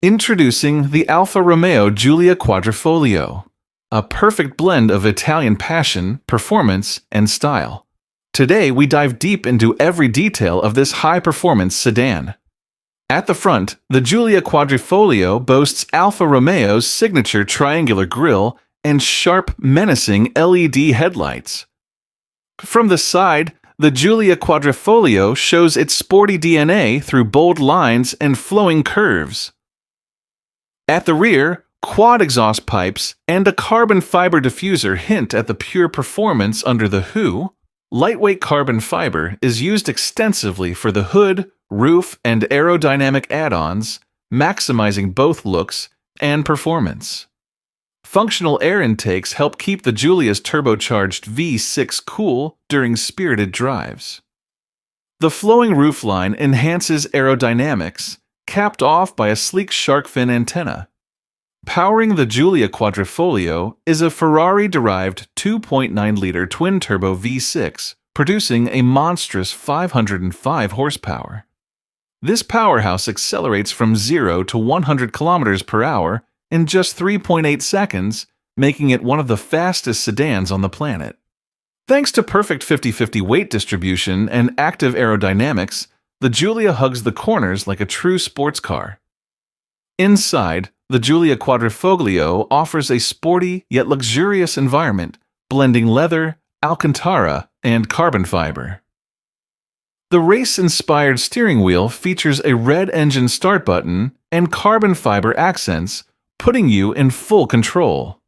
Introducing the Alfa Romeo Giulia Quadrifoglio, a perfect blend of Italian passion, performance, and style. Today, we dive deep into every detail of this high-performance sedan. At the front, the Giulia Quadrifoglio boasts Alfa Romeo's signature triangular grille and sharp, menacing LED headlights. From the side, the Giulia Quadrifoglio shows its sporty DNA through bold lines and flowing curves. At the rear, quad exhaust pipes and a carbon fiber diffuser hint at the pure performance under the hood. Lightweight carbon fiber is used extensively for the hood, roof, and aerodynamic add-ons, maximizing both looks and performance. Functional air intakes help keep the Giulia's turbocharged V6 cool during spirited drives. The flowing roofline enhances aerodynamics, capped off by a sleek shark fin antenna. Powering the Giulia Quadrifoglio is a Ferrari-derived 2.9-liter twin-turbo V6, producing a monstrous 505 horsepower. This powerhouse accelerates from 0 to 100 km per hour in just 3.8 seconds, making it one of the fastest sedans on the planet. Thanks to perfect 50-50 weight distribution and active aerodynamics, the Giulia hugs the corners like a true sports car. Inside, the Giulia Quadrifoglio offers a sporty yet luxurious environment, blending leather, Alcantara, and carbon fiber. The race-inspired steering wheel features a red engine start button and carbon fiber accents, putting you in full control.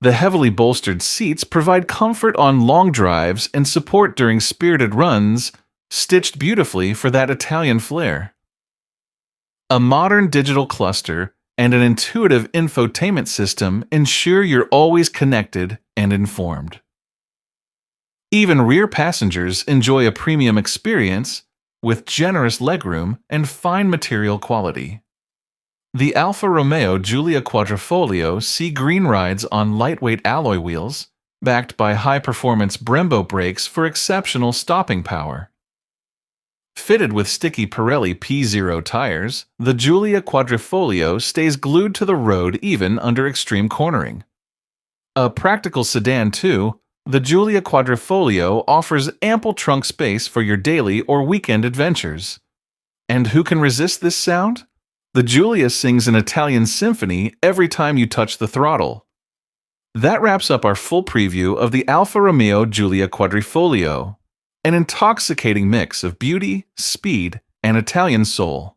The heavily bolstered seats provide comfort on long drives and support during spirited runs, stitched beautifully for that Italian flair. A modern digital cluster and an intuitive infotainment system ensure you're always connected and informed. Even rear passengers enjoy a premium experience with generous legroom and fine material quality. The Alfa Romeo Giulia Quadrifoglio sea green rides on lightweight alloy wheels, backed by high-performance Brembo brakes for exceptional stopping power. Fitted with sticky Pirelli P0 tires, the Giulia Quadrifoglio stays glued to the road even under extreme cornering. A practical sedan too, the Giulia Quadrifoglio offers ample trunk space for your daily or weekend adventures. And who can resist this sound? The Giulia sings an Italian symphony every time you touch the throttle. That wraps up our full preview of the Alfa Romeo Giulia Quadrifoglio. An intoxicating mix of beauty, speed, and Italian soul.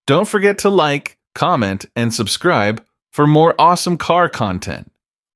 Don't forget to like, comment, and subscribe for more awesome car content.